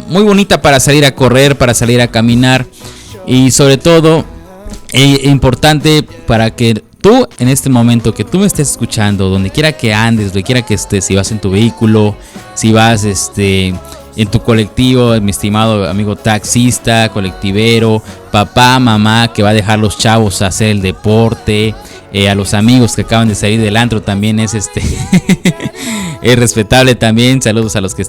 muy bonita para salir a correr, para salir a caminar y sobre todo importante para que tú en este momento que tú me estés escuchando, donde quiera que andes, donde quiera que estés, si vas en tu vehículo, si vas en tu colectivo, mi estimado amigo taxista, colectivero, papá, mamá que va a dejar los chavos a hacer el deporte, a los amigos que acaban de salir del antro también es es respetable también. Saludos a los que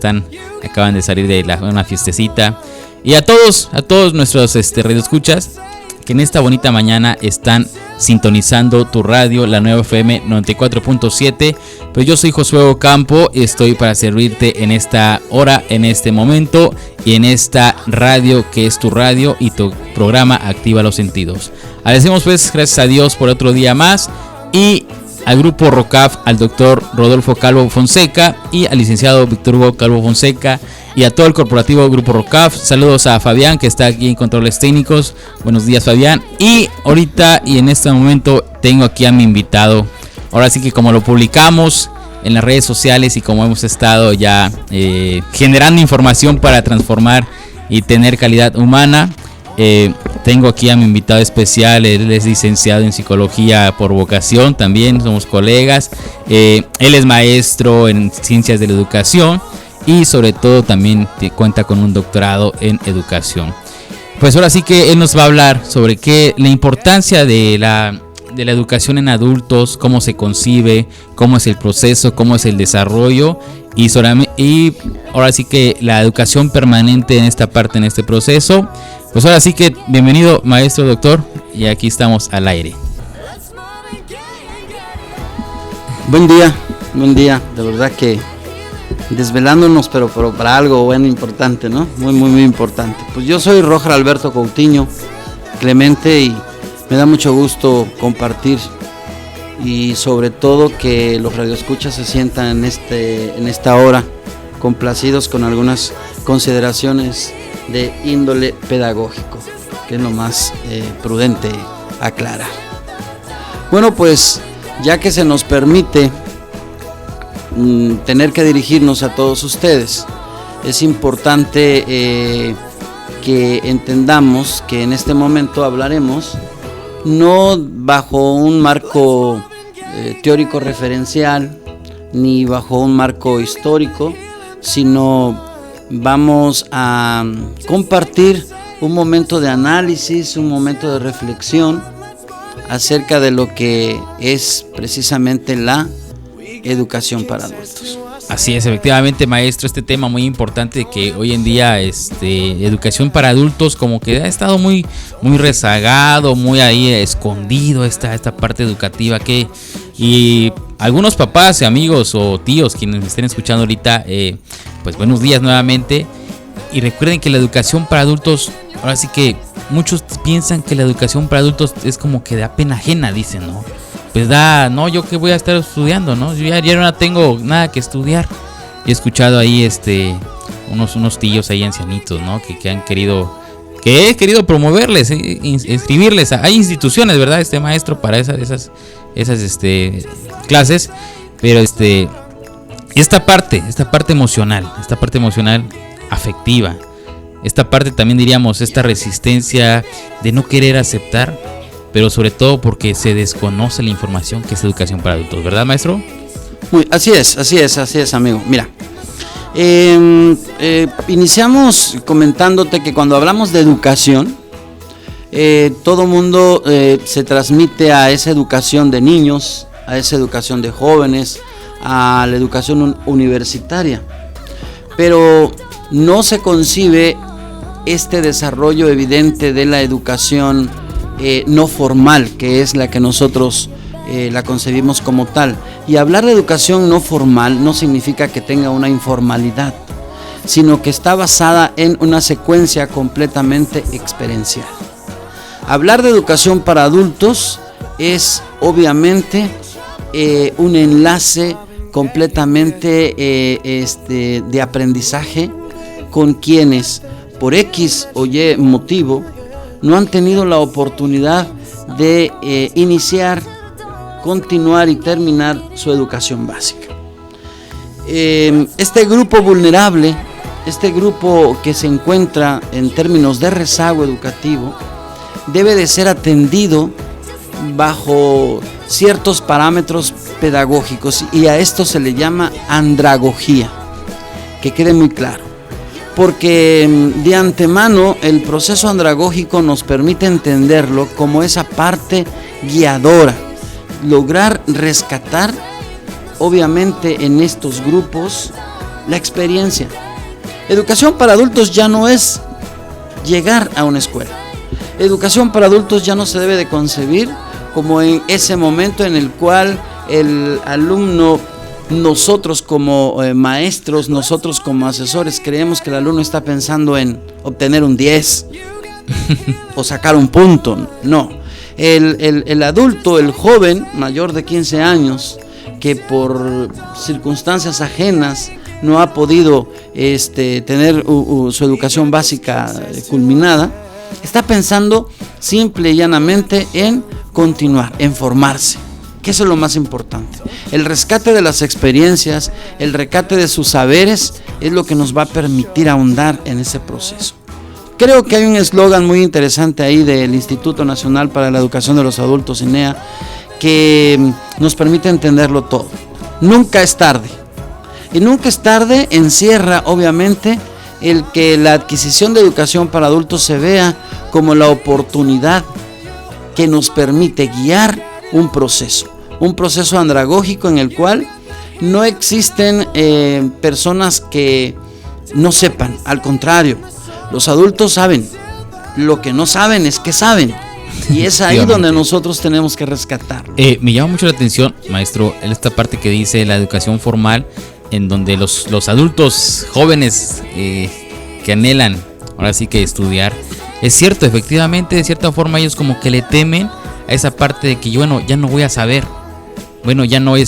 acaban de salir de una fiestecita y a todos nuestros radioescuchas que en esta bonita mañana están sintonizando tu radio, la Nueva FM 94.7. Pues yo soy Josué Ocampo y estoy para servirte en esta hora, en este momento y en esta radio que es tu radio y tu programa Activa los Sentidos. Agradecemos pues, gracias a Dios por otro día más y al grupo ROCAF, al doctor Rodolfo Calvo Fonseca y al licenciado Víctor Hugo Calvo Fonseca y a todo el corporativo grupo ROCAF. Saludos a Fabián que está aquí en controles técnicos. Buenos días, Fabián. Y ahorita y en este momento tengo aquí a mi invitado. Ahora sí que como lo publicamos en las redes sociales y como hemos estado ya generando información para transformar y tener calidad humana, tengo aquí a mi invitado especial. Él es licenciado en psicología por vocación, también somos colegas. Él es maestro en ciencias de la educación y sobre todo también cuenta con un doctorado en educación. Pues ahora sí que él nos va a hablar sobre la importancia de la educación en adultos, cómo se concibe, cómo es el proceso, cómo es el desarrollo y ahora sí que la educación permanente en esta parte, en este proceso. Pues ahora sí que bienvenido, maestro, doctor, y aquí estamos al aire. Buen día, de verdad que desvelándonos, pero para algo bueno, importante, ¿no? Muy importante. Pues yo soy Roger Alberto Coutinho Clemente y me da mucho gusto compartir y sobre todo que los radioescuchas se sientan en esta hora complacidos con algunas consideraciones de índole pedagógico, que es lo más prudente aclarar. Bueno, pues ya que se nos permite tener que dirigirnos a todos ustedes, es importante que entendamos que en este momento hablaremos no bajo un marco teórico referencial ni bajo un marco histórico, sino vamos a compartir un momento de análisis, un momento de reflexión acerca de lo que es precisamente la educación para adultos. Así es, efectivamente, maestro, este tema muy importante que hoy en día educación para adultos como que ha estado muy rezagado, muy ahí escondido esta parte educativa y algunos papás, amigos o tíos quienes me estén escuchando ahorita, pues buenos días nuevamente. Y recuerden que la educación para adultos, ahora sí que muchos piensan que la educación para adultos es como que da pena ajena, dicen, ¿no? Pues yo que voy a estar estudiando, ¿no? Yo ya no tengo nada que estudiar. He escuchado ahí unos tíos ahí ancianitos, ¿no? Que he querido promoverles, inscribirles. Hay instituciones, ¿verdad? Maestro, para esas clases, pero esta parte emocional, afectiva, esta parte también diríamos, esta resistencia de no querer aceptar, pero sobre todo porque se desconoce la información que es educación para adultos, ¿verdad, maestro? Así es, amigo. Mira, iniciamos comentándote que cuando hablamos de educación, todo mundo se transmite a esa educación de niños, a esa educación de jóvenes, a la educación universitaria, pero no se concibe este desarrollo evidente de la educación no formal, que es la que nosotros la concebimos como tal. Y hablar de educación no formal no significa que tenga una informalidad, sino que está basada en una secuencia completamente experiencial. Hablar de educación para adultos es obviamente un enlace completamente de aprendizaje con quienes por X o Y motivo no han tenido la oportunidad de iniciar, continuar y terminar su educación básica. Este grupo vulnerable este grupo que se encuentra en términos de rezago educativo debe de ser atendido bajo ciertos parámetros pedagógicos, y a esto se le llama andragogía, que quede muy claro, porque de antemano el proceso andragógico nos permite entenderlo como esa parte guiadora, lograr rescatar obviamente en estos grupos la experiencia. Educación para adultos ya no es llegar a una escuela. Educación para adultos ya no se debe de concebir como en ese momento en el cual el alumno, nosotros como maestros, nosotros como asesores, creemos que el alumno está pensando en obtener un 10 o sacar un punto. No, el adulto, el joven mayor de 15 años, que por circunstancias ajenas no ha podido tener su educación básica culminada, está pensando simple y llanamente en continuar, en formarse, que eso es lo más importante. El rescate de las experiencias, el rescate de sus saberes es lo que nos va a permitir ahondar en ese proceso. Creo que hay un eslogan muy interesante ahí del Instituto Nacional para la Educación de los Adultos, INEA, que nos permite entenderlo todo. Nunca es tarde. Y nunca es tarde encierra obviamente el que la adquisición de educación para adultos se vea como la oportunidad que nos permite guiar un proceso andragógico en el cual no existen personas que no sepan. Al contrario, los adultos saben. Lo que no saben es que saben. Y es ahí donde nosotros tenemos que rescatarlo. Me llama mucho la atención, maestro, en esta parte que dice la educación formal, en donde los adultos jóvenes que anhelan ahora sí que estudiar. Es cierto, efectivamente, de cierta forma ellos como que le temen a esa parte de que bueno, ya no voy a saber. Bueno, ya no voy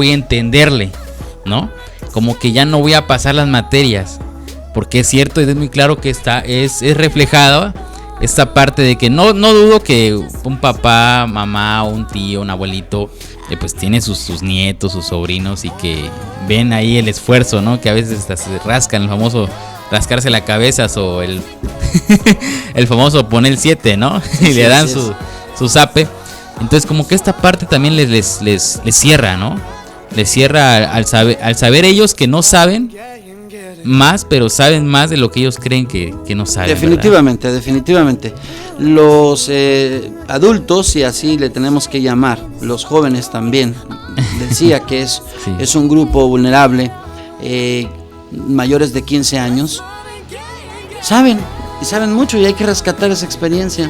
a entenderle, ¿no? Como que ya no voy a pasar las materias. Porque es cierto y es muy claro que es reflejada esta parte de que no dudo que un papá, mamá, un tío, un abuelito pues tiene sus nietos, sus sobrinos, y que ven ahí el esfuerzo, ¿no? Que a veces hasta se rascan, el famoso rascarse la cabeza, o el famoso poner el 7, ¿no? Y le dan su zape. Entonces como que esta parte también les cierra, ¿no? Les cierra al saber ellos que no saben más, pero saben más de lo que ellos creen que no saben. Definitivamente. Los adultos, y así le tenemos que llamar, los jóvenes también, decía que es, sí, es un grupo vulnerable, mayores de 15 años, saben mucho, y hay que rescatar esa experiencia.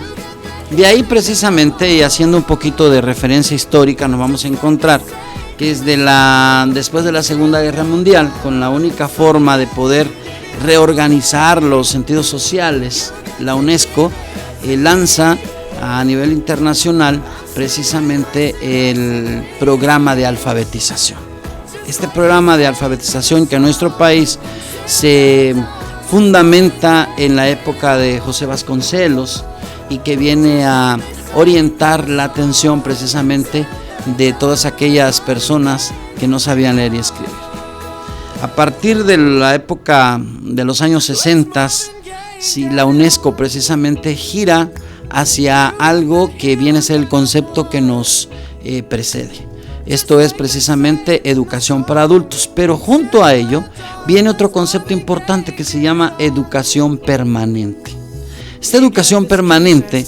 De ahí precisamente, y haciendo un poquito de referencia histórica, nos vamos a encontrar que es después de la Segunda Guerra Mundial, con la única forma de poder reorganizar los sentidos sociales, la UNESCO lanza a nivel internacional precisamente el programa de alfabetización. Este programa de alfabetización que en nuestro país se fundamenta en la época de José Vasconcelos y que viene a orientar la atención precisamente de todas aquellas personas que no sabían leer y escribir. A partir de la época de los años 60, si la UNESCO precisamente gira hacia algo que viene a ser el concepto que nos precede. Esto es precisamente educación para adultos, pero junto a ello viene otro concepto importante que se llama educación permanente. Esta educación permanente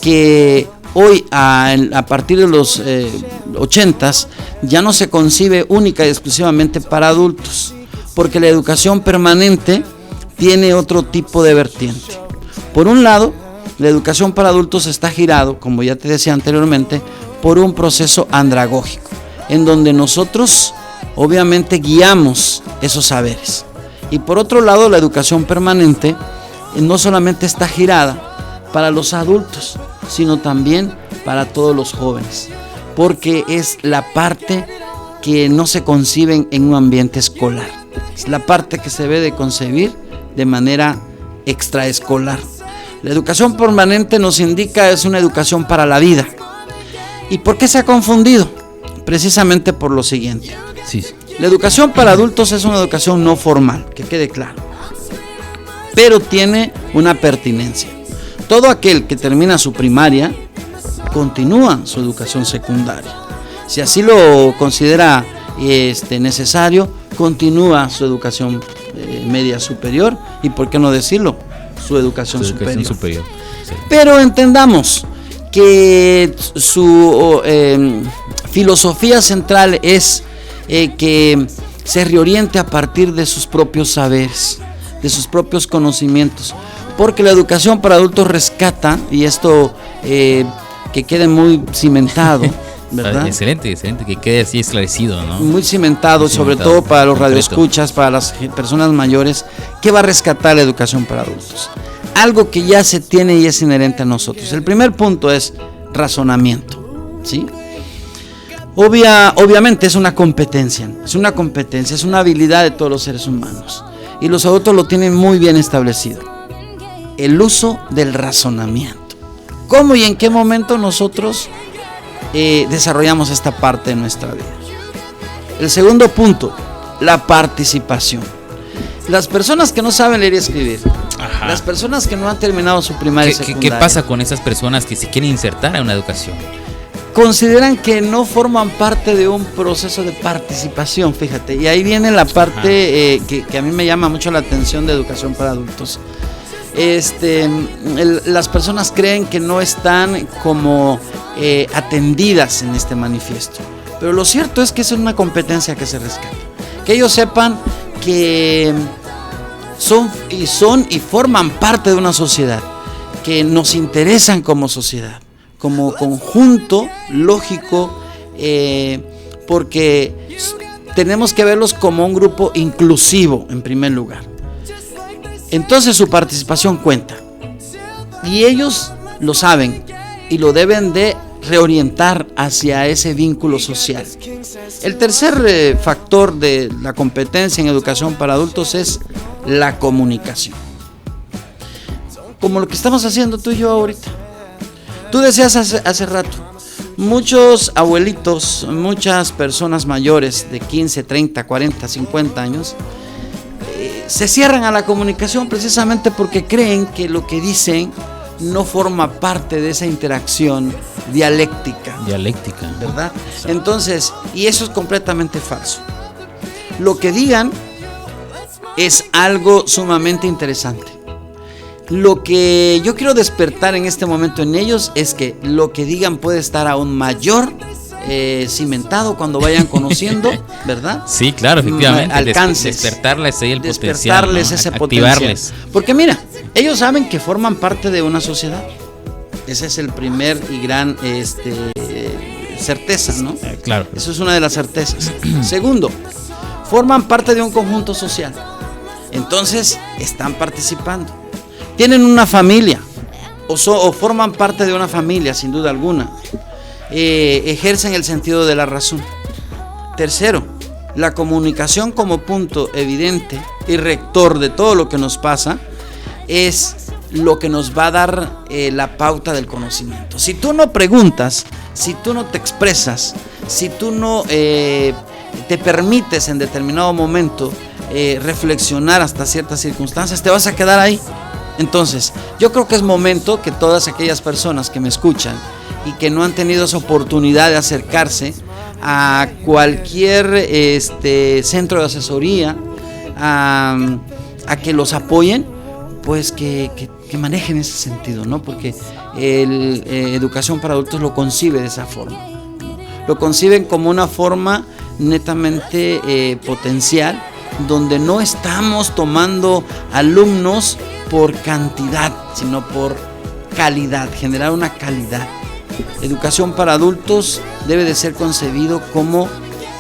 que hoy a partir de los 80s ya no se concibe única y exclusivamente para adultos, porque la educación permanente tiene otro tipo de vertiente. Por un lado, la educación para adultos está girado, como ya te decía anteriormente, por un proceso andragógico, en donde nosotros obviamente guiamos esos saberes. Y por otro lado, la educación permanente no solamente está girada para los adultos, sino también para todos los jóvenes, porque es la parte que no se concibe en un ambiente escolar, es la parte que se debe de concebir de manera extraescolar. La educación permanente nos indica es una educación para la vida. ¿Y por qué se ha confundido? Precisamente por lo siguiente. Sí. La educación para adultos es una educación no formal, que quede claro, pero tiene una pertinencia. Todo aquel que termina su primaria continúa su educación secundaria. Si así lo considera necesario, continúa su educación media superior y, por qué no decirlo, su educación superior. Sí. Pero entendamos que su filosofía central es que se reoriente a partir de sus propios saberes, de sus propios conocimientos, porque la educación para adultos rescata, y esto que quede muy cimentado, ¿verdad? Excelente, que quede así esclarecido, ¿no? Muy cimentado, sobre todo para los radioescuchas, para las personas mayores. ¿Qué va a rescatar la educación para adultos? Algo que ya se tiene y es inherente a nosotros. El primer punto es razonamiento, ¿sí? Obviamente es una competencia, es una habilidad de todos los seres humanos, y los adultos lo tienen muy bien establecido: el uso del razonamiento. ¿Cómo y en qué momento nosotros desarrollamos esta parte de nuestra vida? El segundo punto, la participación. Las personas que no saben leer y escribir, las personas que no han terminado su primaria y secundaria, ¿qué pasa con esas personas que se quieren insertar en una educación? Consideran que no forman parte de un proceso de participación, fíjate, y ahí viene la parte que a mí me llama mucho la atención de educación para adultos. Las personas creen que no están como atendidas en este manifiesto, pero lo cierto es que es una competencia que se rescata, que ellos sepan que son y forman parte de una sociedad, que nos interesan como sociedad, como conjunto lógico, porque tenemos que verlos como un grupo inclusivo en primer lugar. Entonces su participación cuenta, y ellos lo saben y lo deben de reorientar hacia ese vínculo social. El tercer factor de la competencia en educación para adultos es la comunicación, como lo que estamos haciendo tú y yo ahorita. Tú decías hace rato, muchos abuelitos, muchas personas mayores de 15, 30, 40, 50 años se cierran a la comunicación precisamente porque creen que lo que dicen no forma parte de esa interacción dialéctica, ¿verdad? Entonces, y eso es completamente falso. Lo que digan es algo sumamente interesante. Lo que yo quiero despertar en este momento en ellos es que lo que digan puede estar aún mayor cimentado cuando vayan conociendo, ¿verdad? Sí, claro, efectivamente. Alcances. Despertarles ahí el potencial, despertarles ese activarles potencial. Porque mira, ellos saben que forman parte de una sociedad. Ese es el primer y gran certeza, ¿no? Claro. Eso es una de las certezas. Segundo, forman parte de un conjunto social. Entonces, están participando. Tienen una familia o forman parte de una familia, sin duda alguna. Ejercen el sentido de la razón. Tercero, la comunicación como punto evidente y rector de todo lo que nos pasa es lo que nos va a dar la pauta del conocimiento. Si tú no preguntas, si tú no te expresas, si tú no te permites en determinado momento reflexionar hasta ciertas circunstancias, te vas a quedar ahí. Entonces, yo creo que es momento que todas aquellas personas que me escuchan y que no han tenido esa oportunidad de acercarse a cualquier centro de asesoría, a que los apoyen, pues que manejen ese sentido, ¿no? Porque educación para adultos lo concibe de esa forma, ¿no? Lo conciben como una forma netamente potencial, donde no estamos tomando alumnos por cantidad, sino por calidad, generar una calidad. Educación para adultos debe de ser concebido como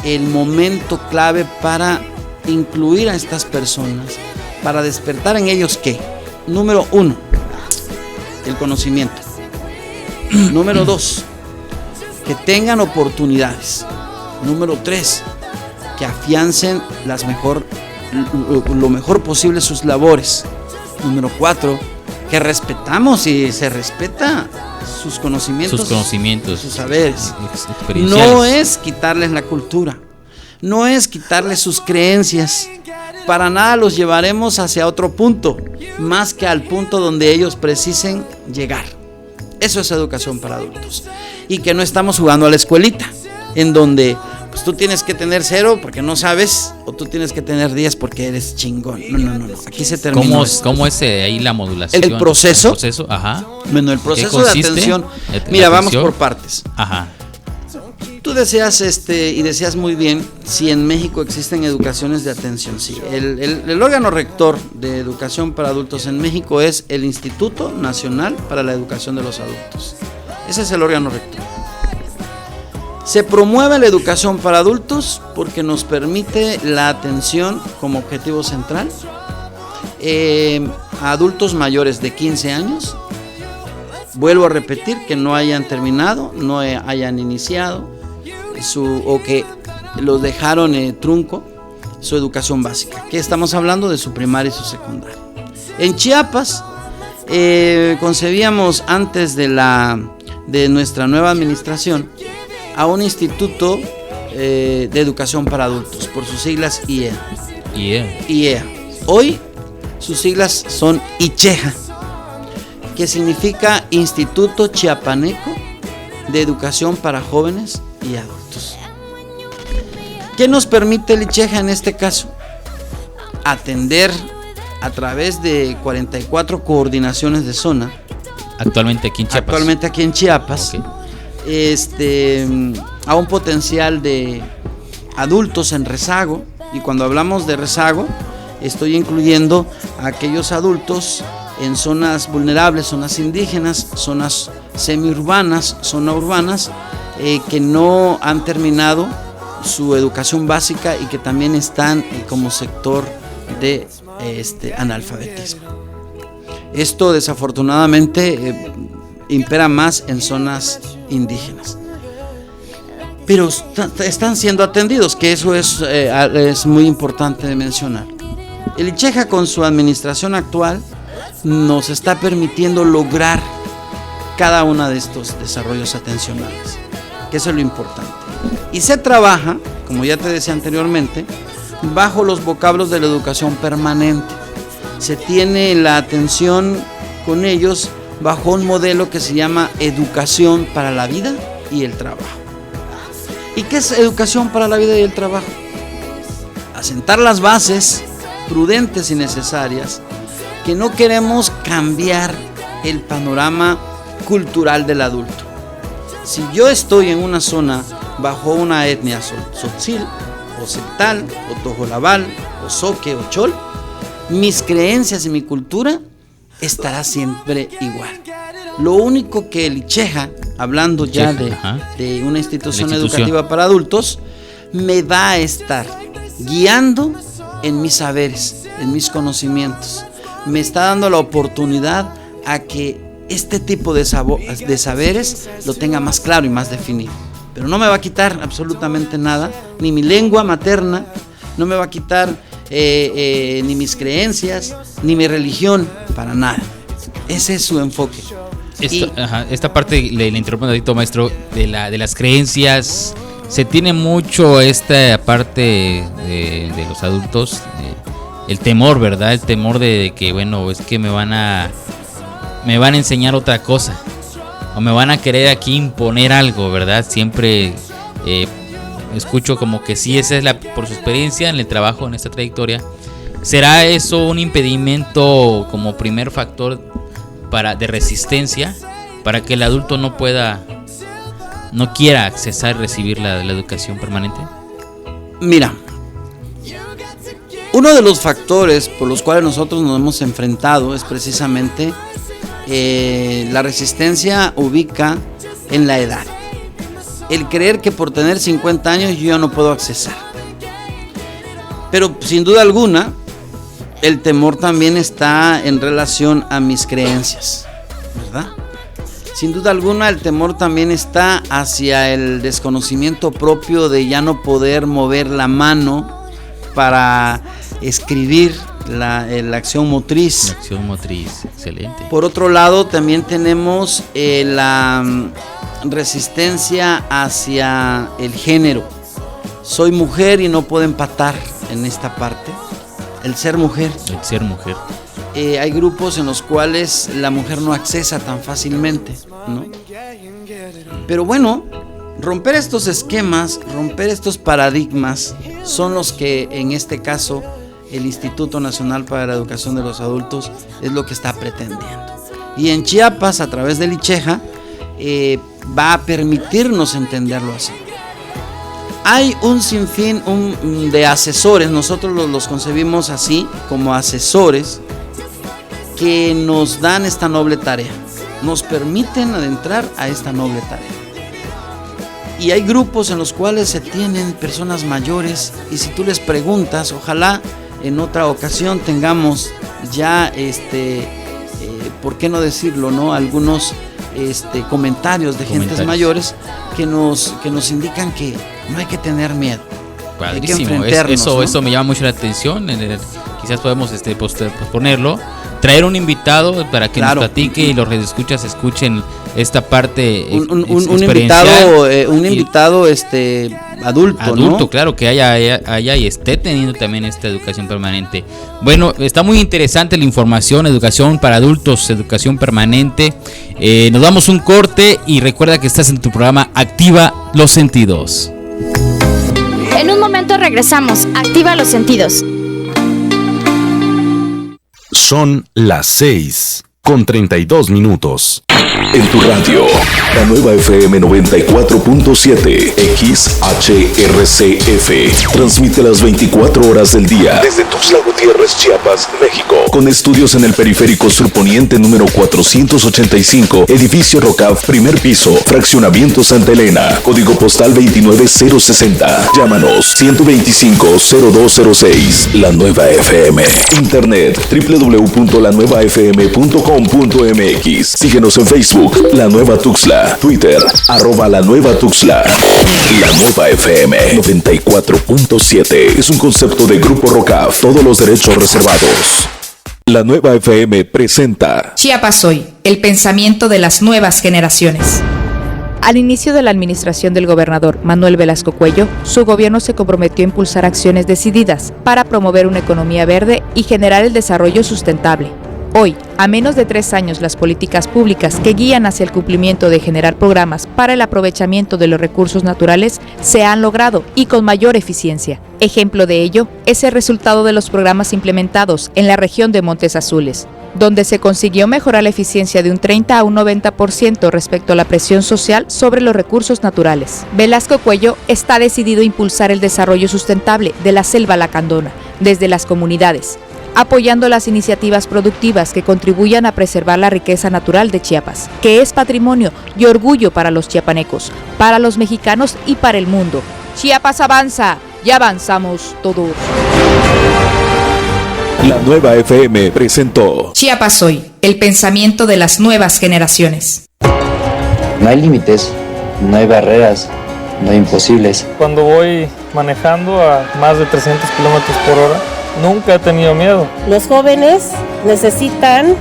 el momento clave para incluir a estas personas, para despertar en ellos ¿qué? Número 1, el conocimiento. Número 2, que tengan oportunidades. Número 3, que afiancen lo mejor posible sus labores. Número 4, que respetamos y se respeta sus conocimientos, sus saberes, no es quitarles la cultura, no es quitarles sus creencias, para nada los llevaremos hacia otro punto, más que al punto donde ellos precisen llegar. Eso es educación para adultos. Y que no estamos jugando a la escuelita, en donde pues tú tienes que tener 0 porque no sabes, o tú tienes que tener 10 porque eres chingón. No. Aquí se termina. ¿Cómo es ahí la modulación? El proceso. El proceso, ajá. Bueno, el proceso de atención. Mira, vamos por partes. Ajá. Tú decías y decías muy bien si en México existen educaciones de atención. Sí, el órgano rector de educación para adultos en México es el Instituto Nacional para la Educación de los Adultos. Ese es el órgano rector. Se promueve la educación para adultos porque nos permite la atención como objetivo central a adultos mayores de 15 años. Vuelvo a repetir, que no hayan terminado, no hayan iniciado o que los dejaron trunco su educación básica, que estamos hablando de su primaria y su secundaria. En Chiapas concebíamos antes de nuestra nueva administración a un instituto de educación para adultos, por sus siglas IEA. Hoy sus siglas son ICHEJA, que significa Instituto Chiapaneco de Educación para Jóvenes y Adultos. ¿Qué nos permite el ICHEJA en este caso? Atender a través de 44 coordinaciones de zona. Actualmente aquí en Chiapas. Okay. A un potencial de adultos en rezago, y cuando hablamos de rezago estoy incluyendo a aquellos adultos en zonas vulnerables, zonas indígenas, zonas semiurbanas, zonas urbanas, que no han terminado su educación básica y que también están como sector de analfabetismo. Esto desafortunadamente impera más en zonas indígenas, pero están siendo atendidos, que eso es muy importante de mencionar. El ICHEJA, con su administración actual, nos está permitiendo lograr cada uno de estos desarrollos atencionales, que eso es lo importante. Y se trabaja, como ya te decía anteriormente, bajo los vocablos de la educación permanente. Se tiene la atención con ellos bajo un modelo que se llama educación para la vida y el trabajo. ¿Y qué es educación para la vida y el trabajo? Asentar las bases prudentes y necesarias, que no queremos cambiar el panorama cultural del adulto. Si yo estoy en una zona bajo una etnia tzotzil, o celtal, o tojolabal, o zoque, o chol, mis creencias y mi cultura estará siempre igual. Lo único que el ICHEJA, hablando ya de una institución educativa para adultos, me va a estar guiando en mis saberes, en mis conocimientos. Me está dando la oportunidad a que este tipo de saberes lo tenga más claro y más definido. Pero no me va a quitar absolutamente nada, ni mi lengua materna, no me va a quitar ni mis creencias, ni mi religión, para nada. Ese es su enfoque. Esta parte, le interrumpo un ratito, maestro, de las creencias. Se tiene mucho esta parte de los adultos, el temor, ¿verdad? El temor de que, bueno, es que me van a enseñar otra cosa, o me van a querer aquí imponer algo, ¿verdad? Siempre escucho como que sí, esa es por su experiencia en el trabajo, en esta trayectoria. ¿Será eso un impedimento como primer factor de resistencia para que el adulto no quiera accesar y recibir la educación permanente? Mira, uno de los factores por los cuales nosotros nos hemos enfrentado es precisamente la resistencia ubica en la edad. El creer que por tener 50 años yo ya no puedo accesar. Pero sin duda alguna, el temor también está en relación a mis creencias, ¿verdad? Sin duda alguna, el temor también está hacia el desconocimiento propio de ya no poder mover la mano para escribir la acción motriz. La acción motriz, excelente. Por otro lado, también tenemos la resistencia hacia el género. soy mujer y no puedo empatar en esta parte. El ser mujer. El ser mujer. Hay grupos en los cuales la mujer no accesa tan fácilmente, ¿no? Pero bueno, romper estos esquemas, romper estos paradigmas, son los que en este caso el Instituto Nacional para la Educación de los Adultos es lo que está pretendiendo. Y en Chiapas, a través del ICHEJA, va a permitirnos entenderlo así. Hay un sinfín de asesores, nosotros los concebimos así, como asesores, que nos dan esta noble tarea, nos permiten adentrar a esta noble tarea. Y hay grupos en los cuales se tienen personas mayores, y si tú les preguntas, ojalá en otra ocasión tengamos ya, ¿por qué no decirlo, no? Algunos comentarios de gentes mayores que nos indican que no hay que tener miedo. Padrísimo, eso me llama mucho la atención. Quizás podemos posponerlo, traer un invitado para que nos platique y los radioescuchas escuchen esta parte un invitado adulto, ¿no? Claro, que haya y esté teniendo también esta educación permanente. Bueno, está muy interesante la información, educación para adultos, educación permanente. Nos damos un corte y recuerda que estás en tu programa Activa los Sentidos. En un momento regresamos. Activa los sentidos. Son las 6:32. En tu radio, la nueva FM 94.7 XHRCF transmite las 24 horas del día desde Tuxtla Gutiérrez, Chiapas, México, con estudios en el periférico surponiente número 485, edificio Rocaf, primer piso, fraccionamiento Santa Elena, código postal 29060. Llámanos 125-0206. La Nueva FM. Internet www.lanuevafm.com.mx. Síguenos en Facebook, La Nueva Tuxtla, Twitter, @La Nueva Tuxtla. La Nueva FM 94.7 es un concepto de Grupo Rocaf, todos los derechos reservados. La Nueva FM presenta Chiapas Hoy, el pensamiento de las nuevas generaciones. Al inicio de la administración del gobernador Manuel Velasco Cuello, su gobierno se comprometió a impulsar acciones decididas para promover una economía verde y generar el desarrollo sustentable. Hoy, a menos de 3 años, las políticas públicas que guían hacia el cumplimiento de generar programas para el aprovechamiento de los recursos naturales se han logrado y con mayor eficiencia. Ejemplo de ello es el resultado de los programas implementados en la región de Montes Azules, donde se consiguió mejorar la eficiencia de un 30 a un 90% respecto a la presión social sobre los recursos naturales. Velasco Cuello está decidido a impulsar el desarrollo sustentable de la selva lacandona desde las comunidades, apoyando las iniciativas productivas que contribuyan a preservar la riqueza natural de Chiapas, que es patrimonio y orgullo para los chiapanecos, para los mexicanos y para el mundo. Chiapas avanza, ya avanzamos todos. La Nueva FM presentó Chiapas Hoy, el pensamiento de las nuevas generaciones. No hay límites, no hay barreras, no hay imposibles. Cuando voy manejando a más de 300 kilómetros por hora, nunca he tenido miedo. Los jóvenes necesitan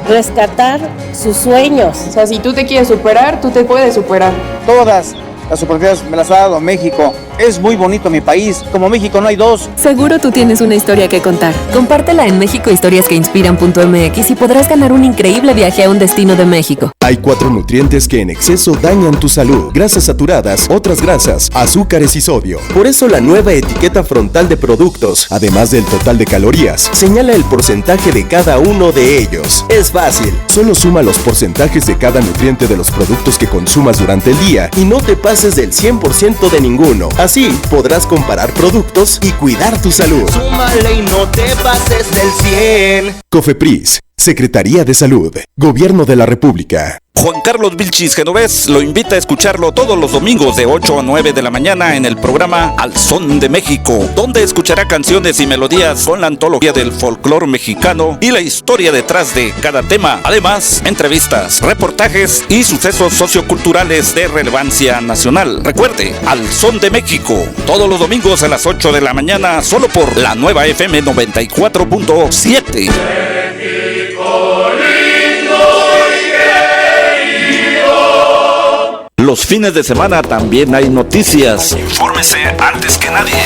rescatar sus sueños. O sea, si tú te quieres superar, tú te puedes superar. Todas las oportunidades me las ha dado México. Es muy bonito mi país. Como México no hay dos. Seguro tú tienes una historia que contar. Compártela en mexicohistoriasqueinspiran.mx y podrás ganar un increíble viaje a un destino de México. Hay 4 nutrientes que en exceso dañan tu salud: grasas saturadas, otras grasas, azúcares y sodio. Por eso la nueva etiqueta frontal de productos, además del total de calorías, señala el porcentaje de cada uno de ellos. Es fácil, solo suma los porcentajes de cada nutriente de los productos que consumas durante el día y no te pases del 100% de ninguno. Así podrás comparar productos y cuidar tu salud. Súmale y no te pases del 100. COFEPRIS, Secretaría de Salud, Gobierno de la República. Juan Carlos Vilchis Genovés lo invita a escucharlo todos los domingos de 8 a 9 de la mañana en el programa Al Son de México, donde escuchará canciones y melodías con la antología del folclore mexicano y la historia detrás de cada tema. Además, entrevistas, reportajes y sucesos socioculturales de relevancia nacional. Recuerde, Al Son de México, todos los domingos a las 8 de la mañana, solo por la Nueva FM 94.7. Los fines de semana también hay noticias. Infórmese antes que nadie.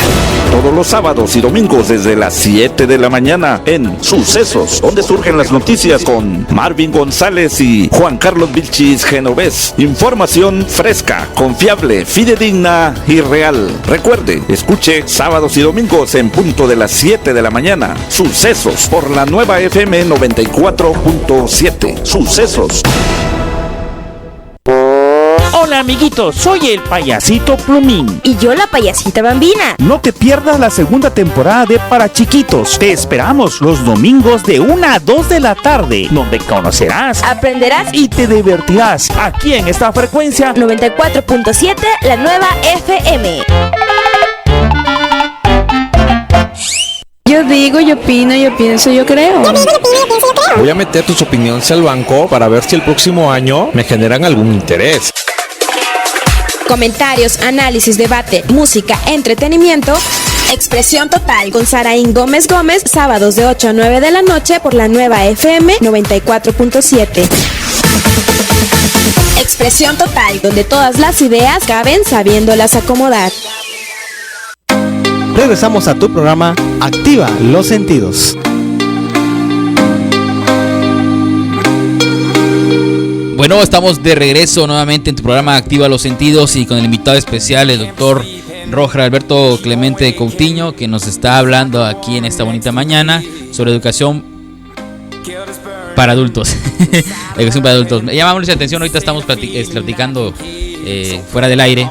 Todos los sábados y domingos desde las 7 de la mañana en Sucesos, donde surgen las noticias con Marvin González y Juan Carlos Vilchis Genovés. Información fresca, confiable, fidedigna y real. Recuerde, escuche sábados y domingos en punto de las 7 de la mañana. Sucesos por la nueva FM 94.7. Sucesos. Hola amiguitos, soy el payasito Plumín. Y yo la payasita Bambina. No te pierdas la segunda temporada de Para Chiquitos. Te esperamos los domingos de 1 a 2 de la tarde, donde conocerás, aprenderás y te divertirás aquí en esta frecuencia 94.7, la nueva FM. Yo digo, yo opino, yo pienso, yo creo. Voy a meter tus opiniones al banco para ver si el próximo año me generan algún interés. Comentarios, análisis, debate, música, entretenimiento. Expresión Total con Saraín Gómez Gómez, sábados de 8 a 9 de la noche por la nueva FM 94.7. Expresión Total, donde todas las ideas caben sabiéndolas acomodar. Regresamos a tu programa Activa los Sentidos. Bueno, estamos de regreso nuevamente en tu programa Activa los Sentidos y con el invitado especial, el doctor Roger Alberto Clemente Coutinho, que nos está hablando aquí en esta bonita mañana sobre educación para adultos. Educación para adultos. Me llama mucha atención, ahorita estamos platicando fuera del aire.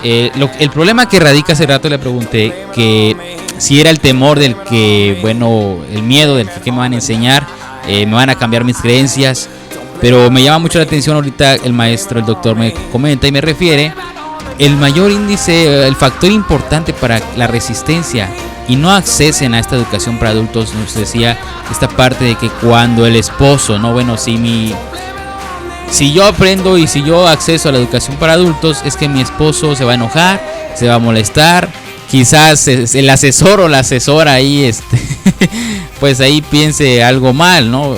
El problema que radica, hace rato le pregunté que si era el temor del que, bueno, el miedo del que me van a enseñar, me van a cambiar mis creencias. Pero me llama mucho la atención ahorita el maestro, el doctor me comenta y me refiere el mayor índice, el factor importante para la resistencia y no accesen a esta educación para adultos. Nos decía esta parte de que cuando el esposo, no, bueno, si yo aprendo y si yo acceso a la educación para adultos, es que mi esposo se va a enojar, se va a molestar, quizás el asesor o la asesora ahí, pues ahí piense algo mal, ¿no?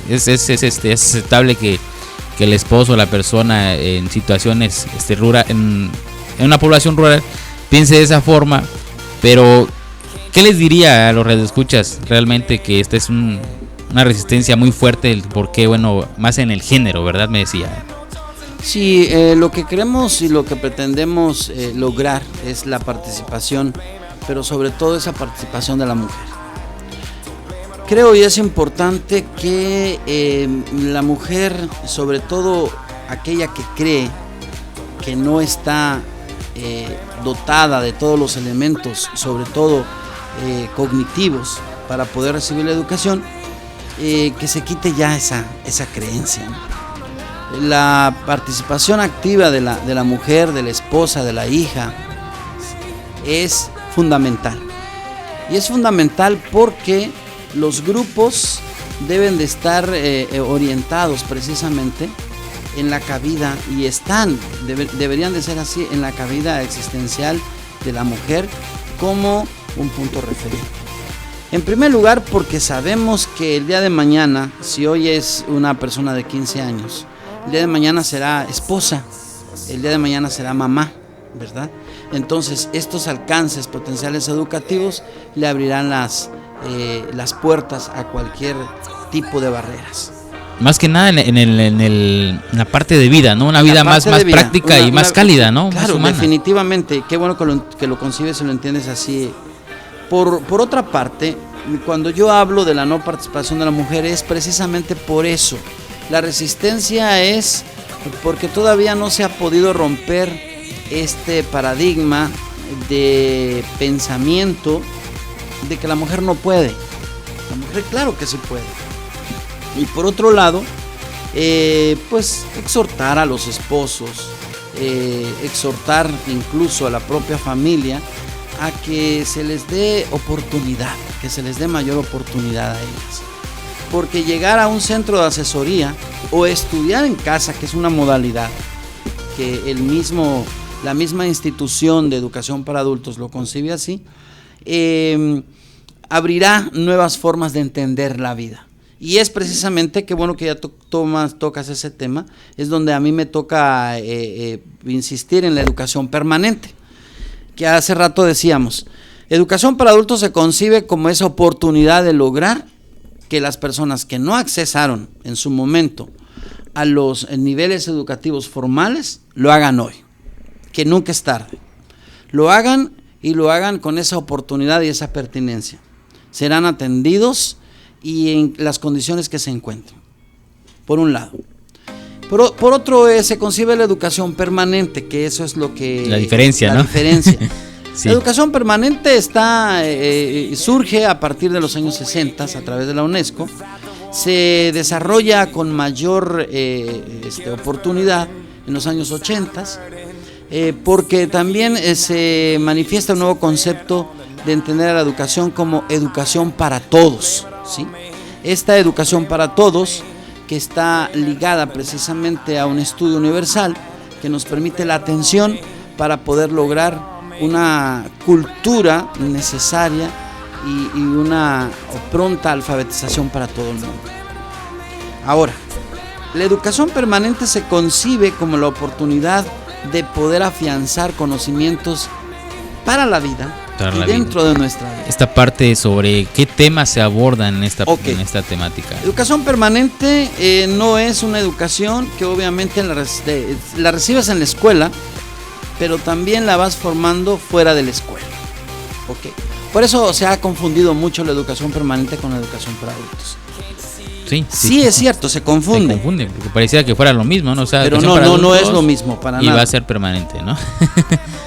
Es aceptable que el esposo o la persona en situaciones rural, en una población rural, piense de esa forma, pero ¿qué les diría a los radioescuchas realmente que esta es una resistencia muy fuerte? Porque, bueno, más en el género, ¿verdad? Me decía. Sí, lo que queremos y lo que pretendemos lograr es la participación, pero sobre todo esa participación de la mujer. Creo y es importante que la mujer, sobre todo aquella que cree que no está dotada de todos los elementos, sobre todo cognitivos, para poder recibir la educación, que se quite ya esa creencia, ¿no? La participación activa de la mujer, de la esposa, de la hija, es fundamental. Y es fundamental porque los grupos deben de estar orientados precisamente en la cabida, y deberían de ser así, en la cabida existencial de la mujer como un punto referente. En primer lugar, porque sabemos que el día de mañana, si hoy es una persona de 15 años, el día de mañana será esposa, el día de mañana será mamá, ¿verdad? Entonces, estos alcances potenciales educativos le abrirán las puertas a cualquier tipo de barreras. Más que nada en la parte de vida, ¿no? Una vida más práctica y más cálida, ¿no? Claro, definitivamente. Qué bueno que lo concibes y lo entiendes así. Por otra parte, cuando yo hablo de la no participación de la mujer, es precisamente por eso. La resistencia es porque todavía no se ha podido romper este paradigma de pensamiento de que la mujer no puede. La mujer, claro que sí puede. Y por otro lado, pues exhortar a los esposos, exhortar incluso a la propia familia a que se les dé oportunidad, que se les dé mayor oportunidad a ellas. Porque llegar a un centro de asesoría o estudiar en casa, que es una modalidad que la misma institución de educación para adultos lo concibe así, abrirá nuevas formas de entender la vida. Y es precisamente, qué bueno que ya tocas ese tema, es donde a mí me toca insistir en la educación permanente, que hace rato decíamos. Educación para adultos se concibe como esa oportunidad de lograr que las personas que no accesaron en su momento a los niveles educativos formales, lo hagan hoy, que nunca es tarde. Lo hagan y lo hagan con esa oportunidad y esa pertinencia. Serán atendidos y en las condiciones que se encuentren, por un lado. Por otro, se concibe la educación permanente, que eso es lo que... La diferencia, ¿no? Sí. La educación permanente surge a partir de los años 60 a través de la UNESCO, se desarrolla con mayor oportunidad en los años 80, porque también se manifiesta un nuevo concepto de entender a la educación como educación para todos, ¿sí? Esta educación para todos, que está ligada precisamente a un estudio universal que nos permite la atención para poder lograr una cultura necesaria y una pronta alfabetización para todo el mundo. Ahora, la educación permanente se concibe como la oportunidad de poder afianzar conocimientos para la vida y dentro de nuestra vida. Esta parte sobre qué temas se abordan en esta temática. Educación permanente no es una educación que obviamente la recibes en la escuela, pero también la vas formando fuera de la escuela. Okay. Por eso se ha confundido mucho la educación permanente con la educación para adultos. Sí, es cierto, se confunde. Porque parecía que fuera lo mismo, ¿no? O sea, pero no es lo mismo para nada. Y va a ser permanente, ¿no?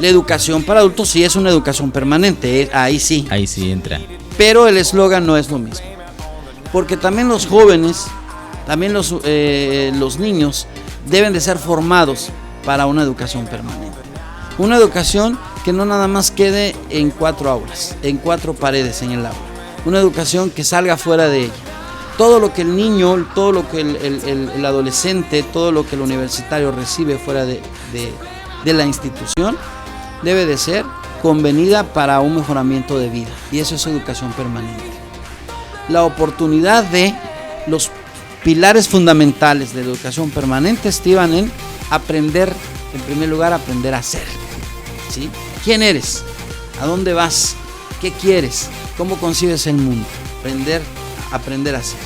La educación para adultos sí es una educación permanente, ahí sí. Ahí sí entra. Pero el eslogan no es lo mismo. Porque también los jóvenes, también los niños deben de ser formados para una educación permanente. Una educación que no nada más quede en 4 aulas, en 4 paredes en el aula. Una educación que salga fuera de ella. Todo lo que el niño, todo lo que el adolescente, todo lo que el universitario recibe fuera de la institución debe de ser convenida para un mejoramiento de vida, y eso es educación permanente. La oportunidad de los pilares fundamentales de la educación permanente estiban en aprender, en primer lugar, aprender a ser, ¿sí? ¿Quién eres? ¿A dónde vas? ¿Qué quieres? ¿Cómo concibes el mundo? Aprender a hacer.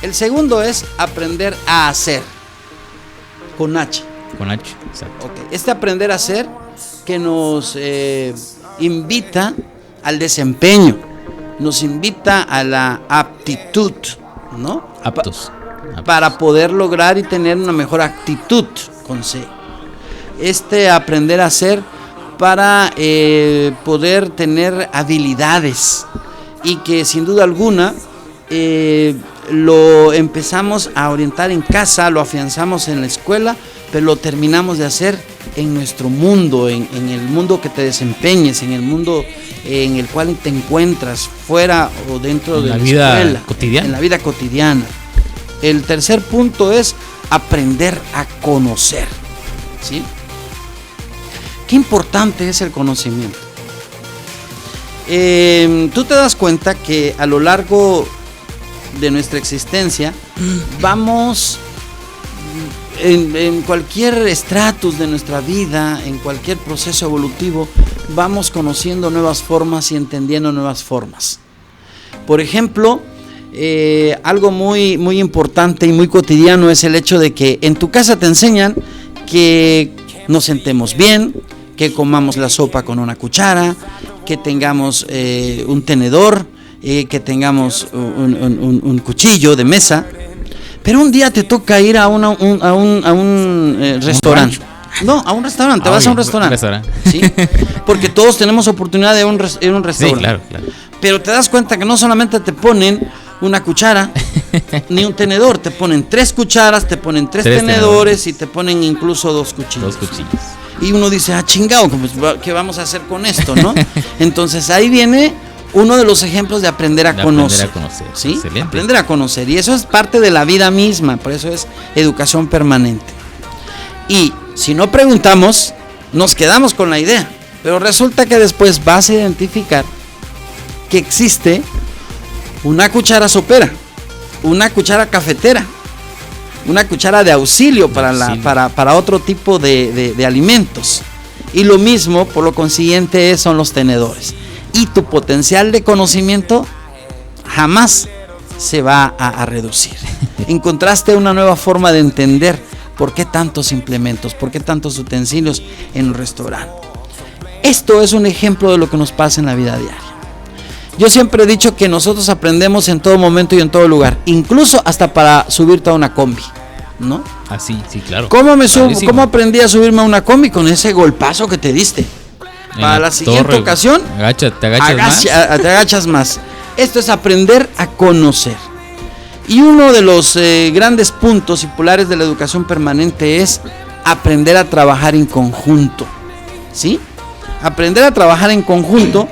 El segundo es aprender a hacer, con H. Con H, exacto. Okay. Este aprender a hacer que nos invita al desempeño, nos invita a la aptitud, ¿no? Aptos. Para poder lograr y tener una mejor actitud, con C. Este aprender a hacer para poder tener habilidades, y que sin duda alguna lo empezamos a orientar en casa, lo afianzamos en la escuela, pero lo terminamos de hacer en nuestro mundo, en el mundo que te desempeñes, en el mundo en el cual te encuentras, fuera o dentro de la vida escuela, cotidiana. En la vida cotidiana. El tercer punto es aprender a conocer, ¿sí? Qué importante es el conocimiento. Tú te das cuenta que a lo largo de nuestra existencia vamos en cualquier estratus de nuestra vida, en cualquier proceso evolutivo, vamos conociendo nuevas formas y entendiendo nuevas formas. Por ejemplo, algo muy, muy importante y muy cotidiano es el hecho de que en tu casa te enseñan que nos sentemos bien, que comamos la sopa con una cuchara, que tengamos un tenedor, que tengamos un cuchillo de mesa. Pero un día te toca ir a un restaurante. No, a un restaurante, vas a un restaurante. ¿Sí? Porque todos tenemos oportunidad de ir a un restaurante. Sí, claro. Pero te das cuenta que no solamente te ponen una cuchara ni un tenedor, te ponen 3 cucharas, te ponen 3 tenedores y te ponen incluso 2 cuchillos. 2 cuchillos. Y uno dice, chingado, ¿qué vamos a hacer con esto, no? Entonces ahí viene uno de los ejemplos de aprender a conocer. ¿Sí? Excelente. Aprender a conocer. Y eso es parte de la vida misma, por eso es educación permanente. Y si no preguntamos, nos quedamos con la idea. Pero resulta que después vas a identificar que existe una cuchara sopera, una cuchara cafetera, una cuchara de auxilio para otro tipo de alimentos. Y lo mismo, por lo consiguiente, son los tenedores. Y tu potencial de conocimiento jamás se va a reducir. Encontraste una nueva forma de entender por qué tantos implementos, por qué tantos utensilios en un restaurante. Esto es un ejemplo de lo que nos pasa en la vida diaria. Yo siempre he dicho que nosotros aprendemos en todo momento y en todo lugar, incluso hasta para subirte a una combi, ¿no? Así, sí, claro. ¿Cómo aprendí a subirme a una combi? Con ese golpazo que te diste. Para la siguiente ocasión, te agachas más. Esto es aprender a conocer. Y uno de los grandes puntos y pilares de la educación permanente es aprender a trabajar en conjunto, ¿sí? Aprender a trabajar en conjunto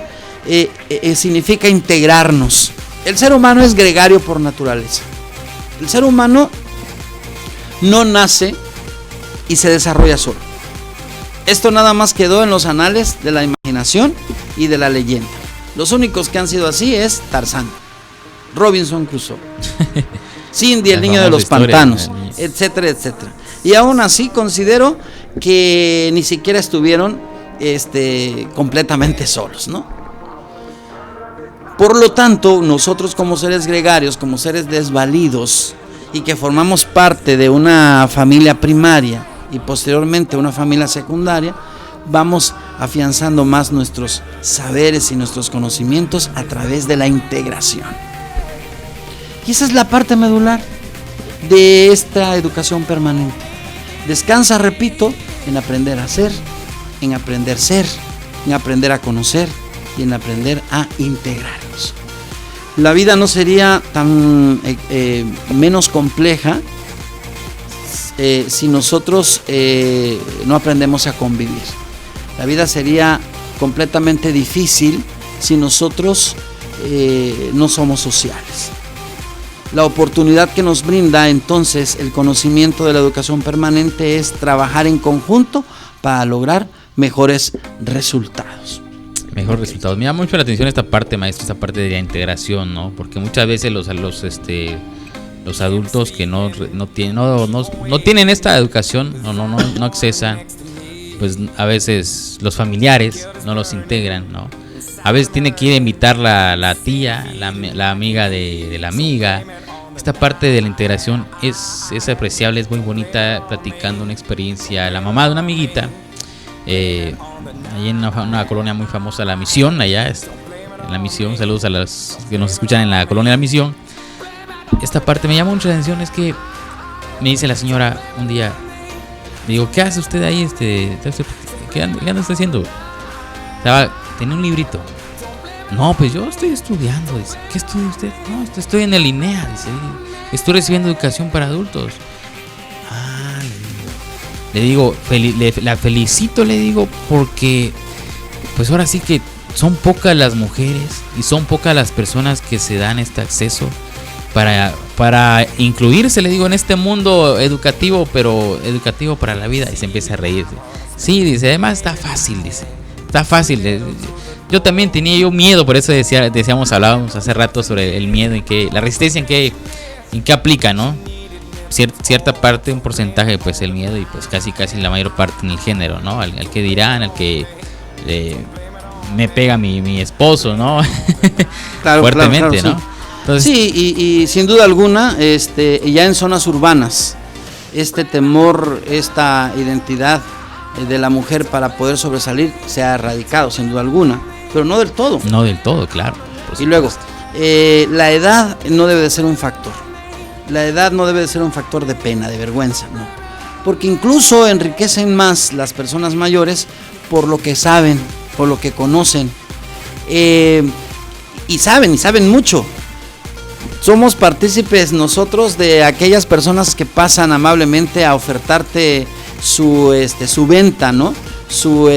significa integrarnos. El ser humano es gregario por naturaleza. El ser humano no nace y se desarrolla solo. Esto nada más quedó en los anales de la imaginación y de la leyenda. Los únicos que han sido así es Tarzán, Robinson Crusoe, Cindy, el niño de los pantanos, etcétera, etcétera. Y aún así considero que ni siquiera estuvieron completamente solos, ¿no? Por lo tanto, nosotros como seres gregarios, como seres desvalidos y que formamos parte de una familia primaria y posteriormente una familia secundaria, vamos afianzando más nuestros saberes y nuestros conocimientos a través de la integración. Y esa es la parte medular de esta educación permanente. Descansa, repito, en aprender a ser, en aprender a ser, en aprender a conocer y en aprender a integrarnos. La vida no sería tan menos compleja si nosotros no aprendemos a convivir. La vida sería completamente difícil si nosotros no somos sociales. La oportunidad que nos brinda entonces el conocimiento de la educación permanente es trabajar en conjunto para lograr mejores resultados. Mejores resultados. Me llama mucho la atención esta parte, maestro, esta parte de la integración, ¿no? Porque muchas veces los adultos que no tienen esta educación, no accesan, pues a veces los familiares no los integran, ¿no? A veces tiene que ir a invitar la tía, la amiga de la amiga. Esta parte de la integración es apreciable, es muy bonita, platicando una experiencia. La mamá de una amiguita, ahí en una colonia muy famosa, La Misión, allá en La Misión, saludos a los que nos escuchan en la colonia La Misión. Esta parte me llama mucho la atención, es que me dice la señora un día, digo, ¿qué hace usted ahí? ¿Qué anda usted haciendo? Tenía un librito. No, pues yo estoy estudiando. Dice, ¿qué estudia usted? No, estoy en el INEA. Dice, estoy recibiendo educación para adultos. Le digo, la felicito, le digo, porque pues ahora sí que son pocas las mujeres y son pocas las personas que se dan este acceso para incluirse, le digo, en este mundo educativo, pero educativo para la vida. Y se empieza a reír. Sí, dice, además está fácil, dice. Está fácil. Yo también tenía miedo, por eso hablábamos hace rato sobre el miedo y que la resistencia en qué aplica, ¿no? Cierta parte, un porcentaje, pues el miedo, y pues casi la mayor parte en el género, ¿no? Al que dirán, al que me pega mi esposo, ¿no? Claro, fuertemente, claro, ¿no? sí. Entonces, sí, y sin duda alguna, ya en zonas urbanas, este temor, esta identidad de la mujer para poder sobresalir se ha erradicado, sin duda alguna, pero no del todo. No del todo, claro. Y luego, la edad no debe de ser un factor. La edad no debe de ser un factor de pena, de vergüenza, no. Porque incluso enriquecen más las personas mayores por lo que saben, por lo que conocen. Y saben mucho. Somos partícipes nosotros de aquellas personas que pasan amablemente a ofertarte su venta, ¿no? Su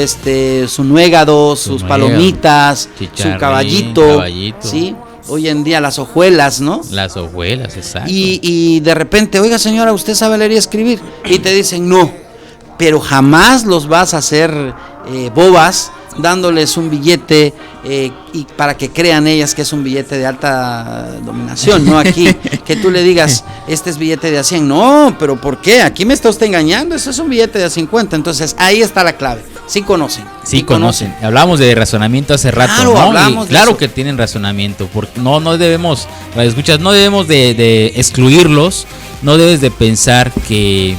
nuegado, sus palomitas, su caballito, ¿sí? Hoy en día las hojuelas, ¿no? Las hojuelas, exacto. Y de repente, oiga señora, ¿usted sabe leer y escribir? Y te dicen no, pero jamás los vas a hacer bobas dándoles un billete y para que crean ellas que es un billete de alta dominación, ¿no? Aquí, que tú le digas, este es billete de a 100, no, pero ¿por qué? Aquí me está usted engañando, eso es un billete de a 50, entonces ahí está la clave, sí conocen. Sí conocen. Hablamos de razonamiento hace rato, claro, ¿no? Hablamos claro que tienen razonamiento, porque no debemos, escuchas, no debemos de excluirlos, no debes de pensar que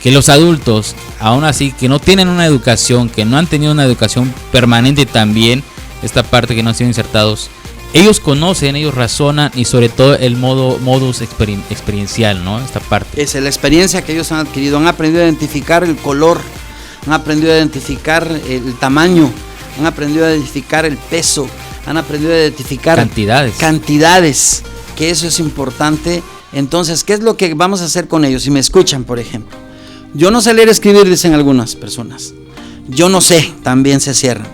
los adultos, aún así, que no tienen una educación, que no han tenido una educación permanente también, esta parte que no han sido insertados, ellos conocen, ellos razonan y sobre todo el modus experiencial, ¿no? Esta parte. Es la experiencia que ellos han adquirido, han aprendido a identificar el color, han aprendido a identificar el tamaño, han aprendido a identificar el peso, han aprendido a identificar cantidades, que eso es importante. Entonces, ¿qué es lo que vamos a hacer con ellos? Si me escuchan, por ejemplo. Yo no sé leer y escribir, dicen algunas personas. Yo no sé, también se cierran.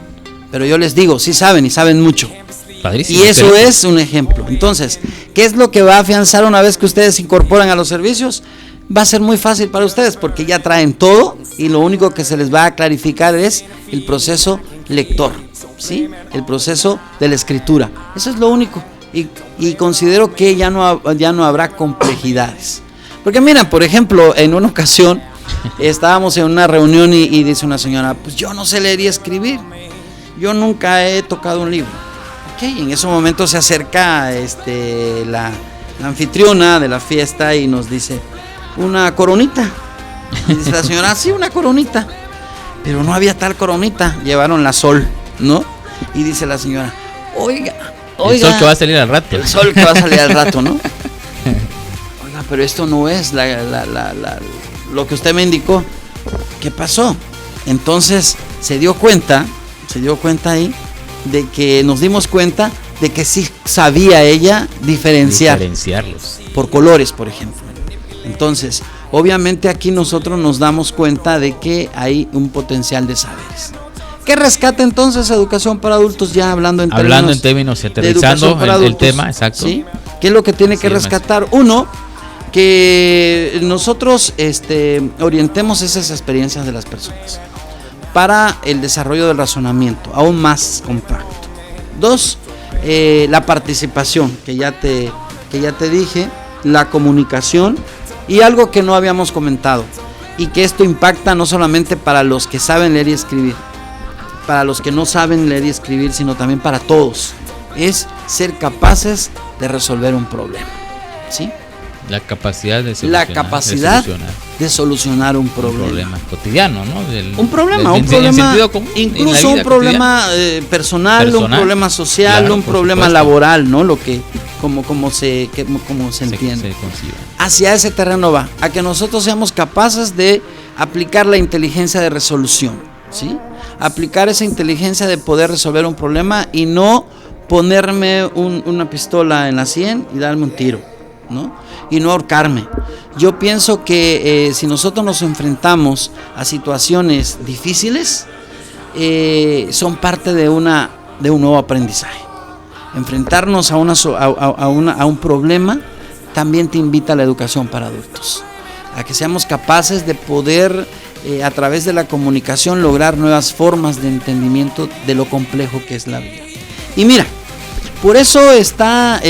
Pero yo les digo, sí saben y saben mucho. Padrísimo, y eso es un ejemplo. Entonces, ¿qué es lo que va a afianzar una vez que ustedes se incorporan a los servicios? Va a ser muy fácil para ustedes porque ya traen todo y lo único que se les va a clarificar es el proceso lector, ¿sí? El proceso de la escritura. Eso es lo único. Y considero que ya no habrá complejidades. Porque mira, por ejemplo, en una ocasión estábamos en una reunión y dice una señora, pues yo no sé leer y escribir, yo nunca he tocado un libro. Okay, y en ese momento se acerca la anfitriona de la fiesta y nos dice, una coronita. Y dice la señora, sí, una coronita. Pero no había tal coronita, llevaron la Sol, ¿no? Y dice la señora, oiga, el sol que va a salir al rato. El sol que va a salir al rato, ¿no? Oiga, pero esto no es lo que usted me indicó. ¿Qué pasó? Entonces se dio cuenta ahí de que nos dimos cuenta de que sí sabía ella diferenciarlos por colores, por ejemplo. Entonces, obviamente aquí nosotros nos damos cuenta de que hay un potencial de saberes. ¿Qué rescata entonces educación para adultos? Ya hablando en términos y aterrizando el tema, exacto. ¿Sí? ¿Qué es lo que tiene que rescatar? Uno, que nosotros orientemos esas experiencias de las personas para el desarrollo del razonamiento, aún más compacto. Dos, la participación, que ya te dije, la comunicación y algo que no habíamos comentado y que esto impacta no solamente para los que saben leer y escribir, para los que no saben leer y escribir, sino también para todos, es ser capaces de resolver un problema, ¿sí? La capacidad de solucionar un problema cotidiano, ¿no? Un problema, incluso un problema personal, un problema social, claro, un problema laboral, ¿no? Lo que como se entiende. Hacia ese terreno va, a que nosotros seamos capaces de aplicar la inteligencia de resolución, ¿sí? Aplicar esa inteligencia de poder resolver un problema y no ponerme una pistola en la sien y darme un tiro, ¿no? Y no ahorcarme. Yo pienso que si nosotros nos enfrentamos a situaciones difíciles, son parte de un nuevo aprendizaje. Enfrentarnos a un problema también te invita a la educación para adultos, a que seamos capaces de poder a través de la comunicación lograr nuevas formas de entendimiento de lo complejo que es la vida. Y mira, por eso está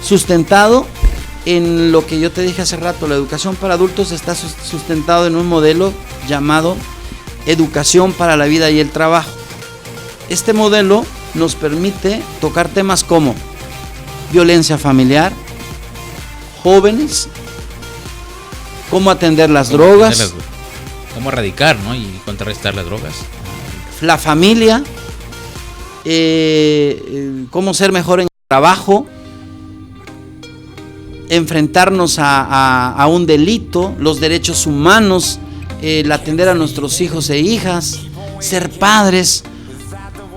sustentado en lo que yo te dije hace rato. La educación para adultos está sustentado en un modelo llamado educación para la vida y el trabajo. Este modelo nos permite tocar temas como violencia familiar, jóvenes, cómo atender las drogas, cómo erradicar, ¿no? Y contrarrestar las drogas, la familia, cómo ser mejor en el trabajo, enfrentarnos a un delito, los derechos humanos, el atender a nuestros hijos e hijas, ser padres,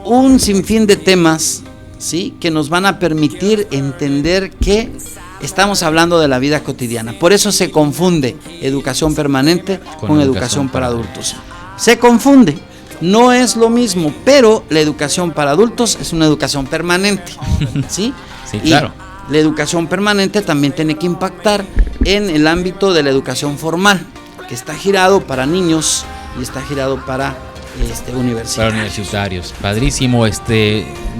un sinfín de temas, ¿sí? Que nos van a permitir entender que estamos hablando de la vida cotidiana. Por eso se confunde educación permanente con educación para adultos. Se confunde, no es lo mismo, pero la educación para adultos es una educación permanente, ¿sí? Sí, claro. Y la educación permanente también tiene que impactar en el ámbito de la educación formal, que está girado para niños y está girado para universitarios. Para universitarios. Padrísimo,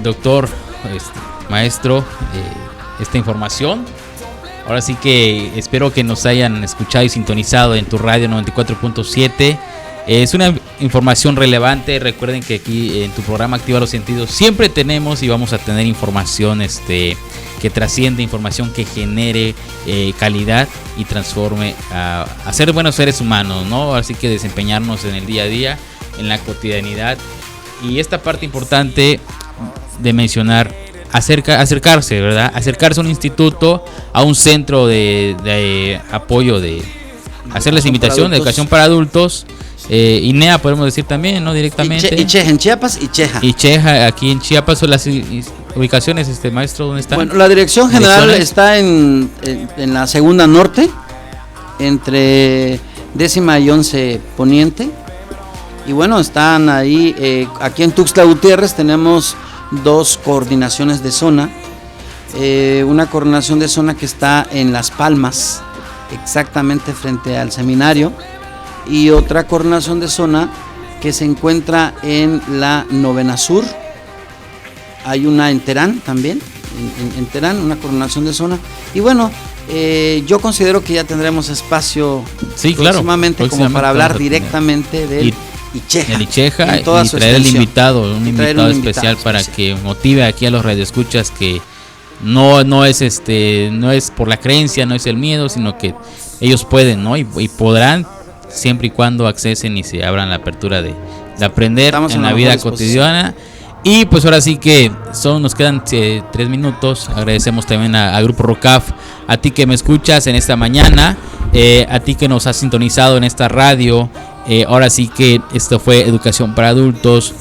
doctor, maestro, esta información. Ahora sí que espero que nos hayan escuchado y sintonizado en tu radio 94.7. Es una información relevante. Recuerden que aquí en tu programa Activa los Sentidos siempre tenemos y vamos a tener información que trasciende, información que genere calidad y transforme a ser buenos seres humanos, ¿no? Así que desempeñarnos en el día a día, en la cotidianidad. Y esta parte importante de mencionar, acercarse, ¿verdad? Acercarse a un instituto, a un centro de apoyo, de hacerles invitación de educación para adultos. INEA podemos decir también, ¿no? Directamente. Icheja en Chiapas y Cheja. Y Cheja, aquí en Chiapas son las ubicaciones, maestro, ¿dónde están? Bueno, la dirección general está en la segunda norte, entre 10ª y 11 poniente. Y bueno, están ahí, aquí en Tuxtla Gutiérrez tenemos 2 coordinaciones de zona. Una coordinación de zona que está en Las Palmas, exactamente frente al seminario. Y otra coordinación de zona que se encuentra en la Novena Sur. Hay una en Terán también, en Terán, una coordinación de zona. Y bueno, yo considero que ya tendremos espacio próximamente como para hablar directamente del Icheja y traer el invitado, un invitado especial para que motive aquí a los radioescuchas que no es por la creencia, no es el miedo, sino que ellos pueden, ¿no? Y podrán, siempre y cuando accesen y se abran la apertura de aprender en la vida cotidiana. Y pues ahora sí que nos quedan 3 minutos. Agradecemos también a Grupo Rocaf, a ti que me escuchas en esta mañana, a ti que nos has sintonizado en esta radio. Ahora sí que esto fue Educación para Adultos,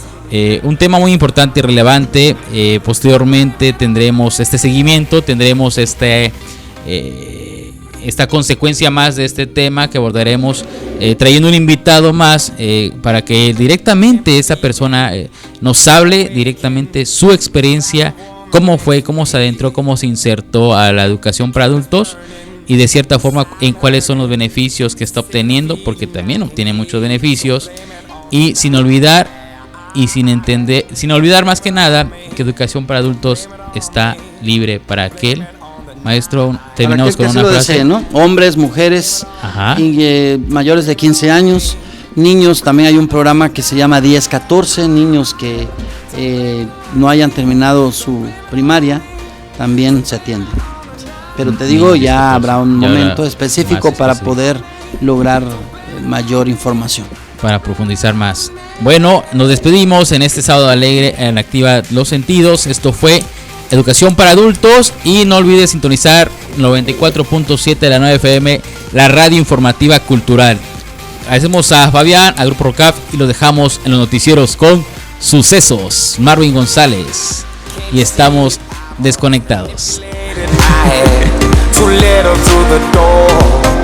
un tema muy importante y relevante. Posteriormente tendremos este seguimiento, tendremos esta consecuencia más de este tema que abordaremos, trayendo un invitado más para que directamente esa persona nos hable directamente su experiencia, cómo fue, cómo se adentró, cómo se insertó a la educación para adultos y de cierta forma en cuáles son los beneficios que está obteniendo, porque también obtiene muchos beneficios, y sin olvidar más que nada que educación para adultos está libre para aquel. Maestro, terminamos con una frase. Desee, ¿no? Hombres, mujeres, mayores de 15 años, niños. También hay un programa que se llama 10-14, niños que no hayan terminado su primaria, también se atienden. Pero te digo, ya habrá un momento específico para poder lograr mayor información. Para profundizar más. Bueno, nos despedimos en este sábado alegre en Activa los Sentidos. Esto fue Educación para Adultos, y no olvides sintonizar 94.7 de la 9 FM, la radio informativa cultural. Agradecemos a Fabián, a Grupo Rocaf, y los dejamos en los noticieros con Sucesos, Marvin González, y estamos desconectados. Too little to the door.